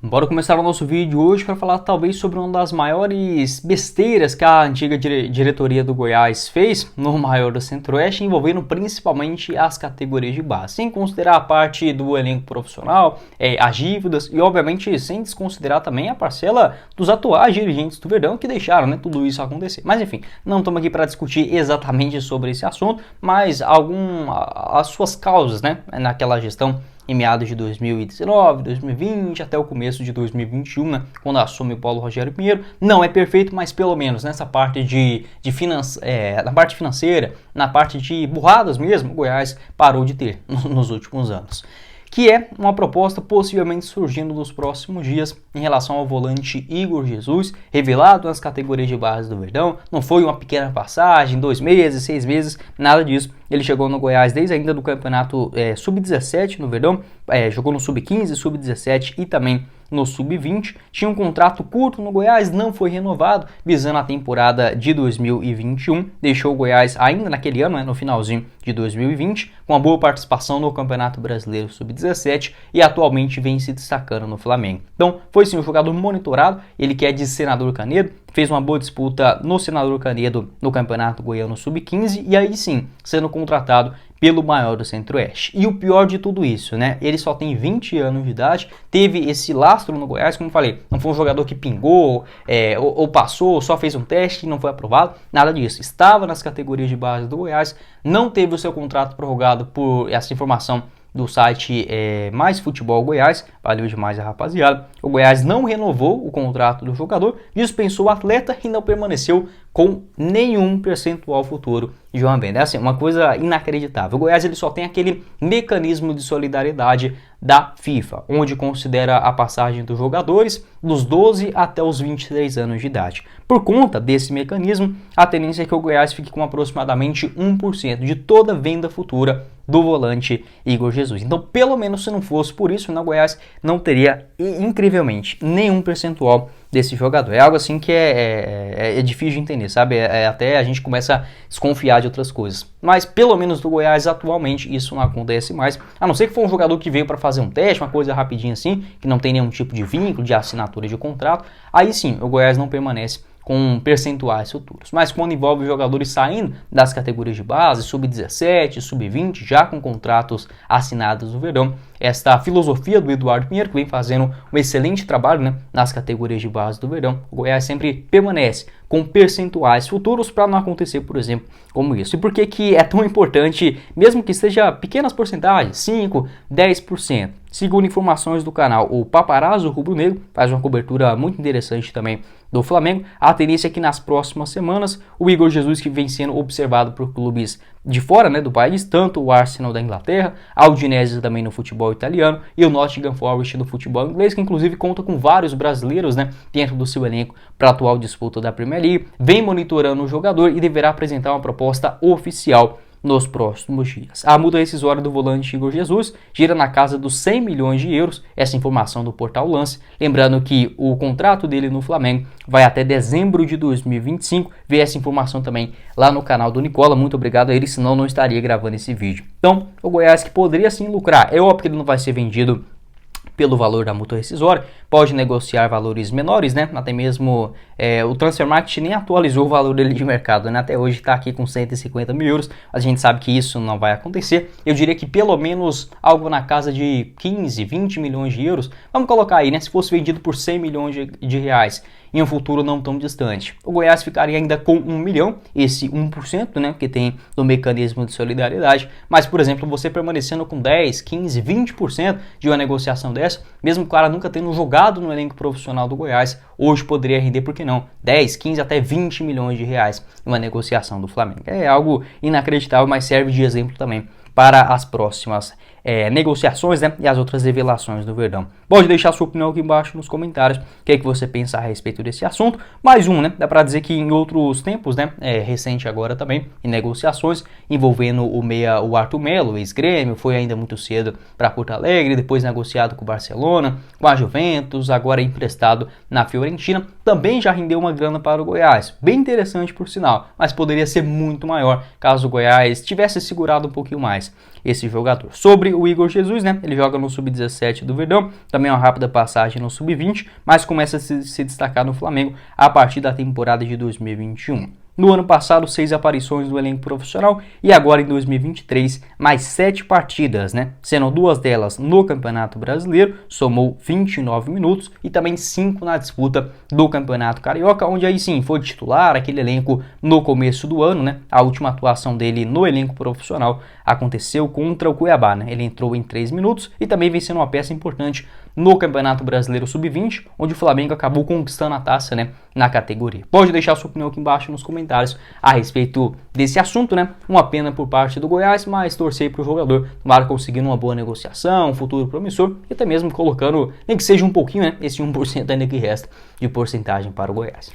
Bora começar o nosso vídeo hoje para falar talvez sobre uma das maiores besteiras que a antiga diretoria do Goiás fez no maior do Centro-Oeste, envolvendo principalmente as categorias de base, sem considerar a parte do elenco profissional, as dívidas e obviamente sem desconsiderar também a parcela dos atuais dirigentes do Verdão que deixaram tudo isso acontecer. Mas enfim, não estamos aqui para discutir exatamente sobre esse assunto, mas as suas causas naquela gestão em meados de 2019, 2020, até o começo de 2021, quando assume o Paulo Rogério Pinheiro. Não é perfeito, mas pelo menos nessa parte na parte financeira, na parte de burradas mesmo, o Goiás parou de ter nos últimos anos. Que é uma proposta possivelmente surgindo nos próximos dias em relação ao volante Igor Jesus, revelado nas categorias de base do Verdão. Não foi uma pequena passagem, 2 meses, 6 meses, nada disso. Ele chegou no Goiás desde ainda do campeonato Sub-17 no Verdão, jogou no Sub-15, Sub-17 e também no Sub-20, tinha um contrato curto no Goiás, não foi renovado, visando a temporada de 2021, deixou o Goiás ainda naquele ano, no finalzinho de 2020, com uma boa participação no Campeonato Brasileiro Sub-17 e atualmente vem se destacando no Flamengo. Então, foi sim um jogador monitorado, ele que é de Senador Canedo, fez uma boa disputa no Senador Canedo no Campeonato Goiano Sub-15 e aí sim, sendo contratado pelo maior do Centro-Oeste. E o pior de tudo isso, ele só tem 20 anos de idade, teve esse lastro no Goiás, como eu falei, não foi um jogador que pingou, ou passou, só fez um teste e não foi aprovado, nada disso. Estava nas categorias de base do Goiás, não teve o seu contrato prorrogado por essa informação do site Mais Futebol Goiás, valeu demais a rapaziada. O Goiás não renovou o contrato do jogador, dispensou o atleta e não permaneceu com nenhum percentual futuro de uma venda. É assim, uma coisa inacreditável. O Goiás ele só tem aquele mecanismo de solidariedade da FIFA, onde considera a passagem dos jogadores dos 12 até os 23 anos de idade. Por conta desse mecanismo, a tendência é que o Goiás fique com aproximadamente 1% de toda venda futura do volante Igor Jesus. Então, pelo menos se não fosse por isso, o Goiás não teria, incrivelmente, nenhum percentual desse jogador. É algo assim que é difícil de entender, sabe? Até a gente começa a desconfiar de outras coisas. Mas, pelo menos do Goiás, atualmente, isso não acontece mais. A não ser que for um jogador que veio para fazer um teste, uma coisa rapidinha assim, que não tem nenhum tipo de vínculo, de assinatura de contrato. Aí sim, o Goiás não permanece com percentuais futuros. Mas quando envolve jogadores saindo das categorias de base, Sub-17, Sub-20, já com contratos assinados no Verdão, esta filosofia do Eduardo Pinheiro, que vem fazendo um excelente trabalho nas categorias de base do Verdão, o Goiás sempre permanece com percentuais futuros para não acontecer, por exemplo, como isso. E por que é tão importante, mesmo que seja pequenas porcentagens, 5%, 10%? Segundo informações do canal, o Paparazzo Rubro Negro faz uma cobertura muito interessante também do Flamengo. A tendência é que nas próximas semanas o Igor Jesus, que vem sendo observado por clubes de fora do país, tanto o Arsenal da Inglaterra, a Udinese também no futebol italiano e o Nottingham Forest no futebol inglês, que inclusive conta com vários brasileiros dentro do seu elenco para a atual disputa da Premier League, vem monitorando o jogador e deverá apresentar uma proposta oficial nos próximos dias. A multa rescisória do volante Igor Jesus gira na casa dos 100 milhões de euros, essa informação do Portal Lance, lembrando que o contrato dele no Flamengo vai até dezembro de 2025, vê essa informação também lá no canal do Nicola, muito obrigado a ele, senão não estaria gravando esse vídeo. Então, o Goiás que poderia sim lucrar, é óbvio que ele não vai ser vendido pelo valor da multa rescisória, pode negociar valores menores, até mesmo o Transfermarkt nem atualizou o valor dele de mercado, até hoje está aqui com 150 mil euros, a gente sabe que isso não vai acontecer, eu diria que pelo menos algo na casa de 15, 20 milhões de euros, vamos colocar aí, se fosse vendido por 100 milhões de reais, em um futuro não tão distante. O Goiás ficaria ainda com 1 milhão, esse 1%, que tem no mecanismo de solidariedade, mas, por exemplo, você permanecendo com 10, 15, 20% de uma negociação dessa, mesmo o cara nunca tendo jogado no elenco profissional do Goiás, hoje poderia render, por que não, 10, 15, até 20 milhões de reais em uma negociação do Flamengo. É algo inacreditável, mas serve de exemplo também para as próximas negociações e as outras revelações do Verdão. Pode deixar sua opinião aqui embaixo nos comentários, o que é que você pensa a respeito desse assunto. Mais um, dá para dizer que em outros tempos, recente agora também, em negociações envolvendo o Arthur Melo, o ex-Grêmio, foi ainda muito cedo para Porto Alegre, depois negociado com o Barcelona, com a Juventus, agora emprestado na Fiorentina, também já rendeu uma grana para o Goiás, bem interessante por sinal, mas poderia ser muito maior caso o Goiás tivesse segurado um pouquinho mais. esse jogador. Sobre o Igor Jesus, né, ele joga no Sub-17 do Verdão, também uma rápida passagem no Sub-20, mas começa a se destacar no Flamengo a partir da temporada de 2021. No ano passado, 6 aparições no elenco profissional e agora em 2023, mais 7 partidas, né? Sendo 2 delas no Campeonato Brasileiro, somou 29 minutos e também 5 na disputa do Campeonato Carioca, onde aí sim foi titular, aquele elenco no começo do ano, né? A última atuação dele no elenco profissional aconteceu contra o Cuiabá, né? Ele entrou em 3 minutos e também vem sendo uma peça importante no Campeonato Brasileiro Sub-20, onde o Flamengo acabou conquistando a taça, né, na categoria. Pode deixar sua opinião aqui embaixo nos comentários a respeito desse assunto, né? Uma pena por parte do Goiás, mas torcer para o jogador, tomara conseguindo uma boa negociação, um futuro promissor e até mesmo colocando, nem que seja um pouquinho, né, esse 1% ainda que resta de porcentagem para o Goiás.